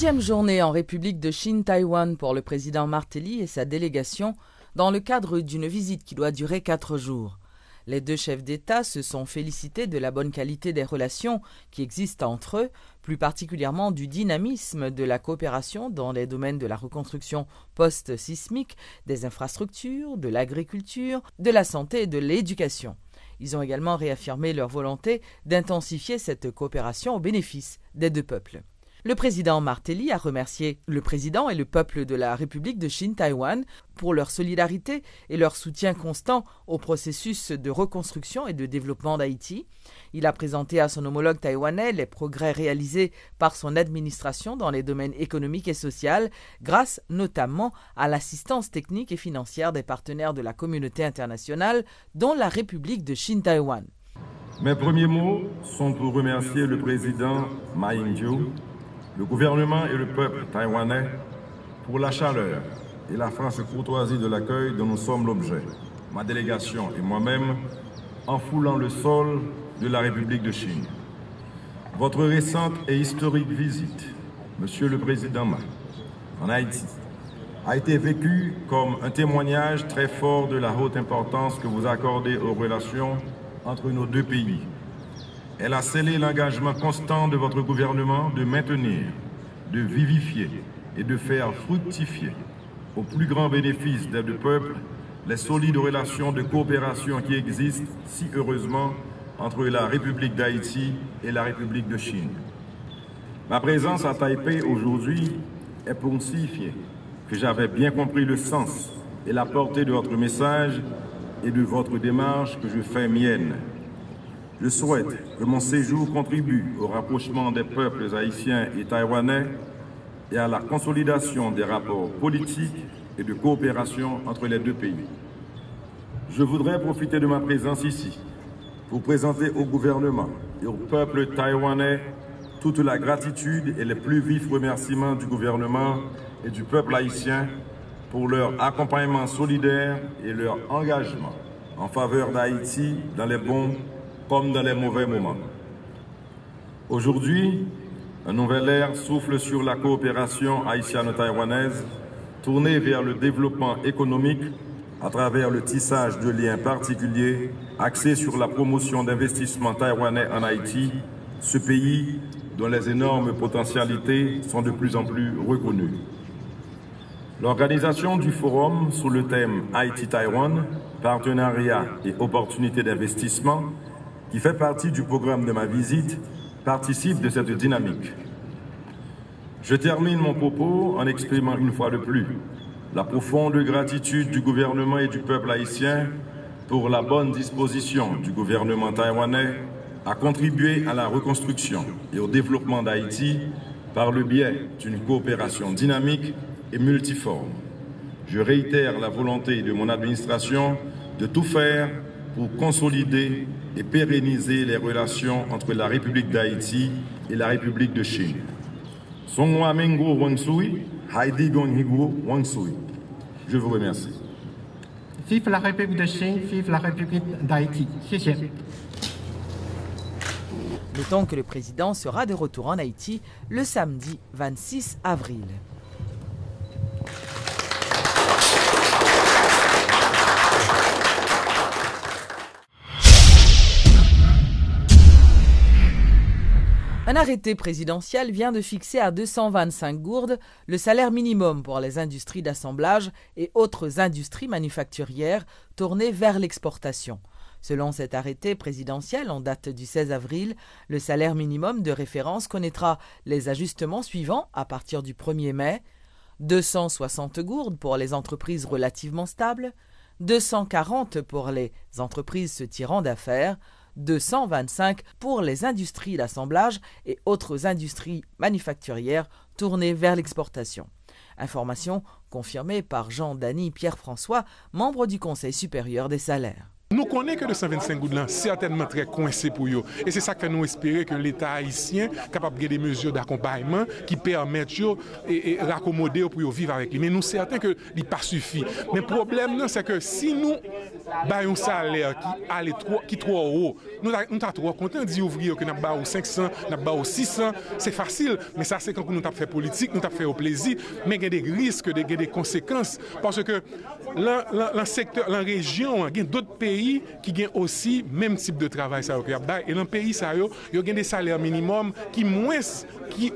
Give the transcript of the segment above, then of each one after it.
Deuxième journée en République de Chine, Taïwan pour le président Martelly et sa délégation dans le cadre d'une visite qui doit durer 4 jours. Les deux chefs d'État se sont félicités de la bonne qualité des relations qui existent entre eux, plus particulièrement du dynamisme de la coopération dans les domaines de la reconstruction post-sismique, des infrastructures, de l'agriculture, de la santé et de l'éducation. Ils ont également réaffirmé leur volonté d'intensifier cette coopération au bénéfice des deux peuples. Le président Martelly a remercié le président et le peuple de la République de Chine-Taïwan pour leur solidarité et leur soutien constant au processus de reconstruction et de développement d'Haïti. Il a présenté à son homologue taïwanais les progrès réalisés par son administration dans les domaines économiques et sociaux, grâce notamment à l'assistance technique et financière des partenaires de la communauté internationale, dont la République de Chine-Taïwan. Mes premiers mots sont pour remercier le président Ma Ying-jeou, le gouvernement et le peuple taïwanais pour la chaleur et la franche courtoisie de l'accueil dont nous sommes l'objet, ma délégation et moi-même, en foulant le sol de la République de Chine. Votre récente et historique visite, Monsieur le Président Ma, en Haïti, a été vécue comme un témoignage très fort de la haute importance que vous accordez aux relations entre nos deux pays. Elle a scellé l'engagement constant de votre gouvernement de maintenir, de vivifier et de faire fructifier, au plus grand bénéfice des deux peuples, les solides relations de coopération qui existent si heureusement entre la République d'Haïti et la République de Chine. Ma présence à Taipei aujourd'hui est pour signifier que j'avais bien compris le sens et la portée de votre message et de votre démarche que je fais mienne. Je souhaite que mon séjour contribue au rapprochement des peuples haïtiens et taïwanais et à la consolidation des rapports politiques et de coopération entre les deux pays. Je voudrais profiter de ma présence ici pour présenter au gouvernement et au peuple taïwanais toute la gratitude et les plus vifs remerciements du gouvernement et du peuple haïtien pour leur accompagnement solidaire et leur engagement en faveur d'Haïti dans les bons comme dans les mauvais moments. Aujourd'hui, un nouvel air souffle sur la coopération haïtiano-taïwanaise tournée vers le développement économique à travers le tissage de liens particuliers axés sur la promotion d'investissements taïwanais en Haïti, ce pays dont les énormes potentialités sont de plus en plus reconnues. L'organisation du forum sous le thème Haïti-Taïwan, partenariat et opportunités d'investissement, qui fait partie du programme de ma visite, participe de cette dynamique. Je termine mon propos en exprimant une fois de plus la profonde gratitude du gouvernement et du peuple haïtien pour la bonne disposition du gouvernement taïwanais à contribuer à la reconstruction et au développement d'Haïti par le biais d'une coopération dynamique et multiforme. Je réitère la volonté de mon administration de tout faire pour consolider et pérenniser les relations entre la République d'Haïti et la République de Chine. Je vous remercie. Vive la République de Chine, vive la République d'Haïti. Notons que le président sera de retour en Haïti le samedi 26 avril. Un arrêté présidentiel vient de fixer à 225 gourdes le salaire minimum pour les industries d'assemblage et autres industries manufacturières tournées vers l'exportation. Selon cet arrêté présidentiel en date du 16 avril, le salaire minimum de référence connaîtra les ajustements suivants à partir du 1er mai. 260 gourdes pour les entreprises relativement stables, 240 pour les entreprises se tirant d'affaires, 225 pour les industries d'assemblage et autres industries manufacturières tournées vers l'exportation. Information confirmée par Jean-Dany Pierre-François, membre du Conseil supérieur des salaires. Nous connaissons que 225 gouttes là, certainement très coincé pour eux. Et c'est ça que nous espérons que l'État haïtien est capable de des mesures d'accompagnement qui permettent de raccommoder pour vivre avec lui. Mais nous sommes certains que ce n'est pas suffit. Mais le problème, c'est que si nous avons un salaire qui est trop haut, nous sommes trop contents de dire ouvriers que nous avons 500, nous avons 600, c'est facile. Mais ça, c'est quand nous avons fait politique, nous avons fait au plaisir. Mais il y a des risques, il y a des conséquences. Parce que dans le secteur, dans la région, il y a d'autres pays qui gagnent aussi même type de travail ça et dans le pays ça il y a des salaires minimum qui moins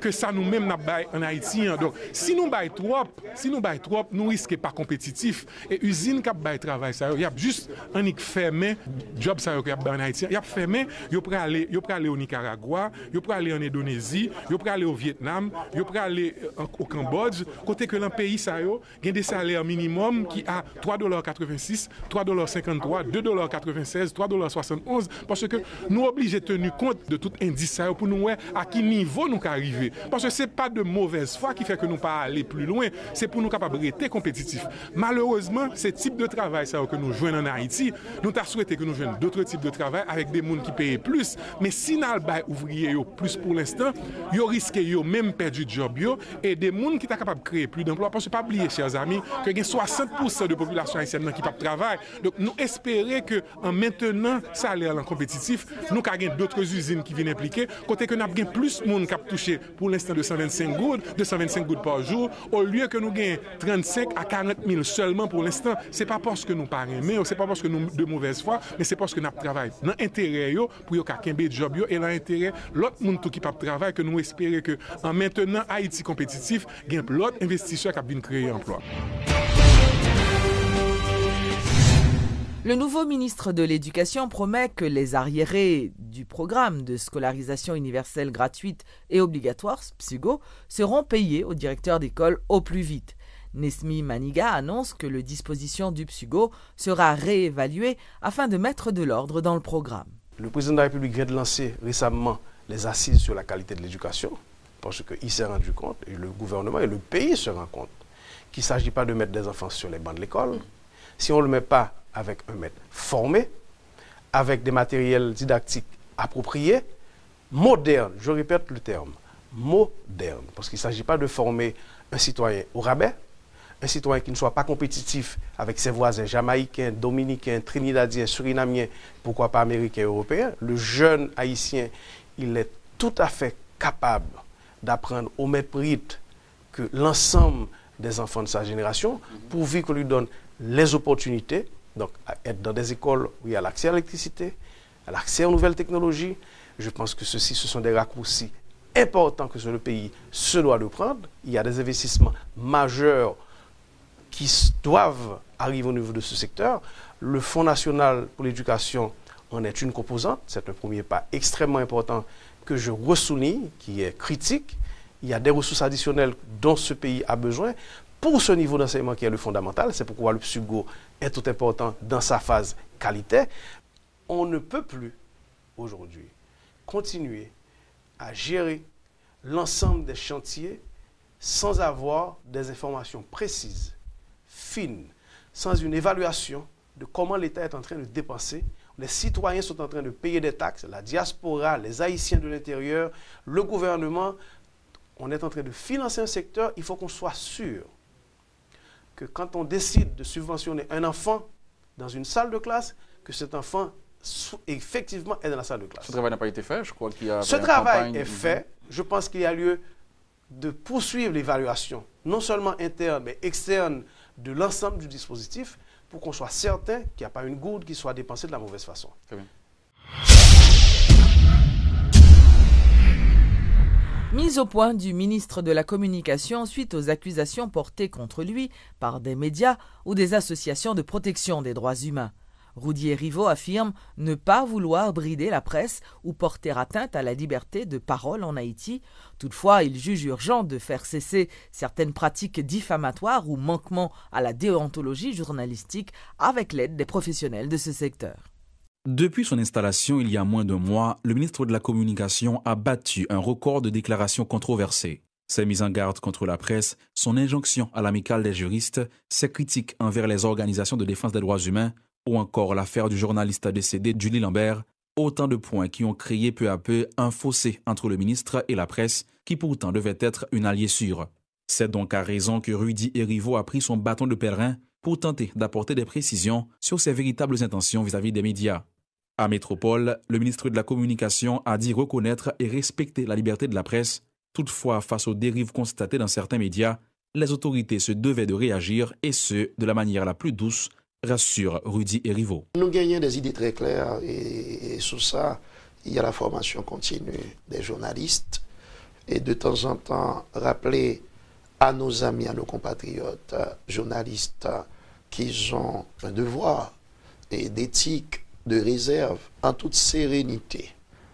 que ça nous-mêmes n'a en Haïti. Donc si nous bail trop nous risquons pas compétitif et usine qui bail travail ça il y a juste un fermé job ça en Haïti il y a fermé il peut aller au Nicaragua il peut aller en Indonésie il peut aller au Vietnam il peut aller au Cambodge côté que dans le pays ça il y a des salaires minimum qui a $3.86 $3.53 $2.96 $3.71 parce que nous obligés de tenir compte de tout indice pour nous voir à quel niveau nous arriver parce que c'est pas de mauvaise foi qui fait que nous pas aller plus loin c'est pour nous capables rester compétitifs. Malheureusement ce type de travail ça que nous jouons en Haïti nous t'a souhaité que nous jouions d'autres types de travail avec des gens qui payent plus mais si nous bail ouvrier plus pour l'instant yo risque yo même perdre du job yo et des gens qui sont capables de créer plus d'emplois parce que pas oublier chers amis que il y a 60% de population haïtienne qui pas travail donc nous espérer que en maintenant salaire en compétitif nous avons d'autres usines qui viennent impliquer côté que nous avons plus de monde qui a touché pour l'instant 225 gouttes par jour au lieu que nous gagnons 35 à 40 000 seulement pour l'instant c'est pas parce que nous pas aimer c'est pas parce que nous de mauvaise foi mais c'est parce que nous travaillons dans intérêt pour yo ka kembe job yo et dans intérêt l'autre monde qui pas travail que nous espérer que en maintenant Haïti compétitif gagne l'autre investisseur qui viennent créer emploi. Le nouveau ministre de l'Éducation promet que les arriérés du programme de scolarisation universelle gratuite et obligatoire, PSUGO, seront payés aux directeurs d'école au plus vite. Nesmi Maniga annonce que le disposition du PSUGO sera réévalué afin de mettre de l'ordre dans le programme. Le président de la République vient de lancer récemment les assises sur la qualité de l'éducation, parce qu'il s'est rendu compte, et le gouvernement et le pays se rendent compte, qu'il ne s'agit pas de mettre des enfants sur les bancs de l'école. Si on ne le met pas avec un maître formé, avec des matériels didactiques appropriés, modernes, je répète le terme, moderne, parce qu'il ne s'agit pas de former un citoyen au rabais, un citoyen qui ne soit pas compétitif avec ses voisins jamaïcains, dominicains, trinidadiens, surinamiens, pourquoi pas américains et européens. Le jeune haïtien, il est tout à fait capable d'apprendre au même rythme que l'ensemble des enfants de sa génération, pourvu qu'on lui donne les opportunités, donc à être dans des écoles où il y a l'accès à l'électricité, à l'accès aux nouvelles technologies. Je pense que ce sont des raccourcis importants que le pays se doit de prendre. Il y a des investissements majeurs qui doivent arriver au niveau de ce secteur. Le Fonds national pour l'éducation en est une composante. C'est un premier pas extrêmement important que je ressouligne, qui est critique. Il y a des ressources additionnelles dont ce pays a besoin pour ce niveau d'enseignement qui est le fondamental. C'est pourquoi le PSUGO est tout important dans sa phase qualité. On ne peut plus aujourd'hui continuer à gérer l'ensemble des chantiers sans avoir des informations précises, fines, sans une évaluation de comment l'État est en train de dépenser. Les citoyens sont en train de payer des taxes, la diaspora, les Haïtiens de l'intérieur, le gouvernement. On est en train de financer un secteur, il faut qu'on soit sûr que quand on décide de subventionner un enfant dans une salle de classe, que cet enfant effectivement est dans la salle de classe. Ce travail n'a pas été fait, je crois qu'il y a... Ce travail est fait. Je pense qu'il y a lieu de poursuivre l'évaluation, non seulement interne, mais externe de l'ensemble du dispositif, pour qu'on soit certain qu'il n'y a pas une goutte qui soit dépensée de la mauvaise façon. Très bien. Mise au point du ministre de la Communication suite aux accusations portées contre lui par des médias ou des associations de protection des droits humains. Roudier Rivaux affirme ne pas vouloir brider la presse ou porter atteinte à la liberté de parole en Haïti. Toutefois, il juge urgent de faire cesser certaines pratiques diffamatoires ou manquements à la déontologie journalistique avec l'aide des professionnels de ce secteur. Depuis son installation il y a moins d'un mois, le ministre de la Communication a battu un record de déclarations controversées. Ses mises en garde contre la presse, son injonction à l'amicale des juristes, ses critiques envers les organisations de défense des droits humains, ou encore l'affaire du journaliste décédé Julie Lambert, autant de points qui ont créé peu à peu un fossé entre le ministre et la presse, qui pourtant devait être une alliée sûre. C'est donc à raison que Rudy Erivo a pris son bâton de pèlerin pour tenter d'apporter des précisions sur ses véritables intentions vis-à-vis des médias. À Métropole, le ministre de la Communication a dit reconnaître et respecter la liberté de la presse. Toutefois, face aux dérives constatées dans certains médias, les autorités se devaient de réagir, et ce, de la manière la plus douce, rassure Rudy Erivo. Nous gagnons des idées très claires et sur ça, il y a la formation continue des journalistes et de temps en temps rappeler à nos amis, à nos compatriotes journalistes qu'ils ont un devoir d'éthique, de réserve, en toute sérénité,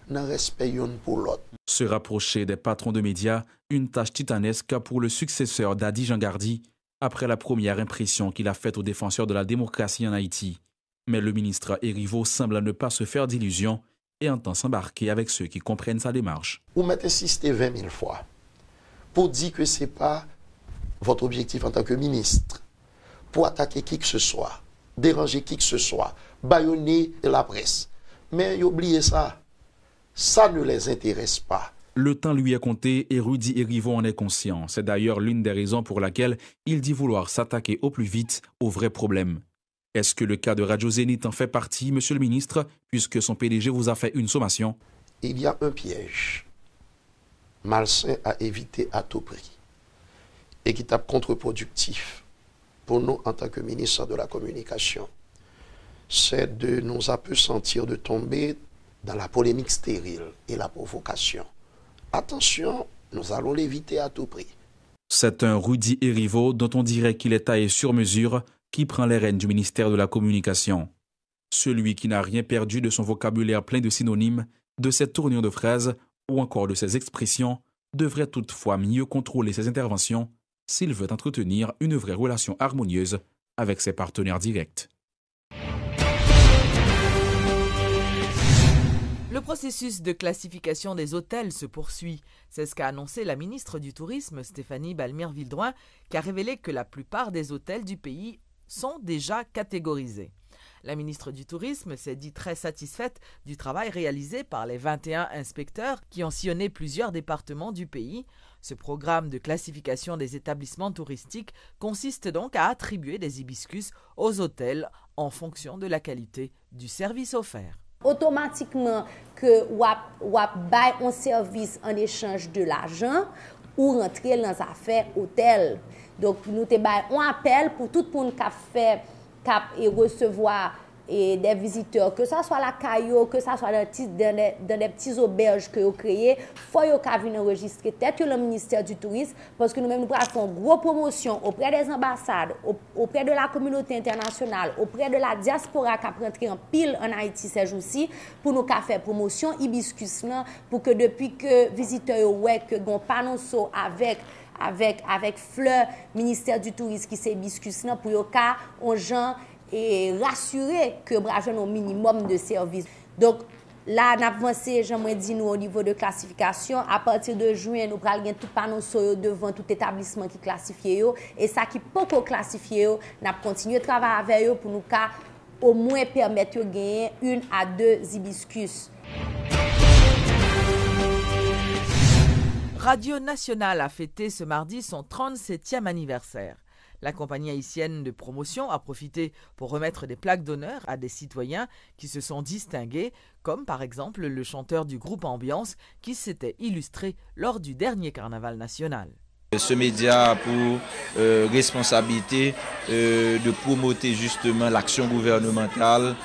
n'en respect une pour l'autre. Se rapprocher des patrons de médias, une tâche titanesque pour le successeur d'Adi Jangardi, après la première impression qu'il a faite aux défenseurs de la démocratie en Haïti. Mais le ministre Erivo semble ne pas se faire d'illusions et entend s'embarquer avec ceux qui comprennent sa démarche. Vous m'avez insisté 20 000 fois pour dire que ce n'est pas votre objectif en tant que ministre, pour attaquer qui que ce soit, déranger qui que ce soit, bâillonner la presse. Mais oubliez ça, ça ne les intéresse pas. Le temps lui est compté et Rudy Erivo en est conscient. C'est d'ailleurs l'une des raisons pour laquelle il dit vouloir s'attaquer au plus vite aux vrais problèmes. Est-ce que le cas de Radio Zénith en fait partie, monsieur le ministre, puisque son PDG vous a fait une sommation? Il y a un piège malsain à éviter à tout prix et qui est contre-productif pour nous en tant que ministre de la Communication. C'est de nous appesantir de tomber dans la polémique stérile et la provocation. Attention, nous allons l'éviter à tout prix. C'est un Rudy Erivo dont on dirait qu'il est taillé sur mesure qui prend les rênes du ministère de la Communication. Celui qui n'a rien perdu de son vocabulaire plein de synonymes, de ses tournures de phrases ou encore de ses expressions devrait toutefois mieux contrôler ses interventions s'il veut entretenir une vraie relation harmonieuse avec ses partenaires directs. Le processus de classification des hôtels se poursuit. C'est ce qu'a annoncé la ministre du Tourisme, Stéphanie Balmire-Vildroin, qui a révélé que la plupart des hôtels du pays sont déjà catégorisés. La ministre du Tourisme s'est dit très satisfaite du travail réalisé par les 21 inspecteurs qui ont sillonné plusieurs départements du pays. Ce programme de classification des établissements touristiques consiste donc à attribuer des hibiscus aux hôtels en fonction de la qualité du service offert. Automatiquement que wap bay un service en échange de l'argent ou rentrer dans affaires hôtel. Donc nous te bay un appel pour tout le monde qui a fait et recevoir et des visiteurs, que ça soit la caillou, que ça soit dans des petits auberges que vous créez, faut que vous enregistrer tête le ministère du Tourisme parce que nous-mêmes nous faisons une grosse promotion auprès des ambassades, auprès de la communauté internationale, auprès de la diaspora qui a rentré en pile en Haïti ces jours-ci pour nous faire promotion hibiscus là pour que depuis que visiteurs ouais que gon panonceau avec fleurs ministère du Tourisme qui c'est hibiscus là pour yo ka on gens et rassurer que brajon au minimum de services. Donc là, nous avons avancé, j'aimerais dire nous au niveau de classification. À partir de juin, nous allons tout panneau devant tout établissement qui classifie et ça qui peut classifier, nous allons continuer à travailler avec eux pour nous au moins permettre de gagner 1 à 2 hibiscus. Radio Nationale a fêté ce mardi son 37e anniversaire. La compagnie haïtienne de promotion a profité pour remettre des plaques d'honneur à des citoyens qui se sont distingués, comme par exemple le chanteur du groupe Ambiance qui s'était illustré lors du dernier carnaval national. Ce média a pour responsabilité de promouvoir justement l'action gouvernementale,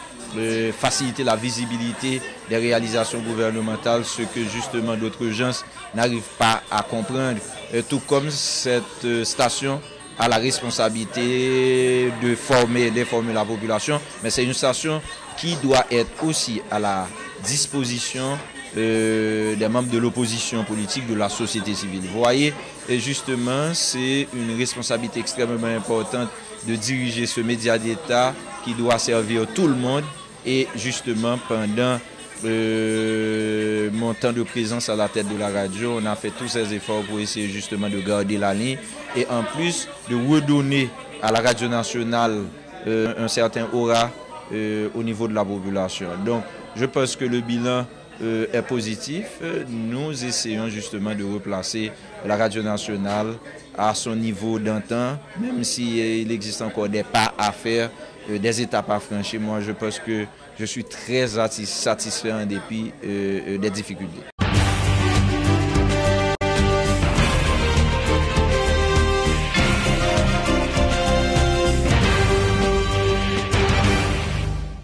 faciliter la visibilité des réalisations gouvernementales, ce que justement d'autres gens n'arrivent pas à comprendre. Tout comme cette station a la responsabilité de d'informer la population, mais c'est une station qui doit être aussi à la disposition des membres de l'opposition politique, de la société civile. Vous voyez, et justement, c'est une responsabilité extrêmement importante de diriger ce média d'État qui doit servir tout le monde. Et justement, pendant mon temps de présence à la tête de la radio, on a fait tous ces efforts pour essayer justement de garder la ligne et en plus de redonner à la radio nationale un certain aura au niveau de la population. Donc, je pense que le bilan est positif. Nous essayons justement de replacer la radio nationale à son niveau d'antan, même s'il existe encore des pas à faire, des étapes à franchir. Moi, je pense que je suis très satisfait en dépit des difficultés.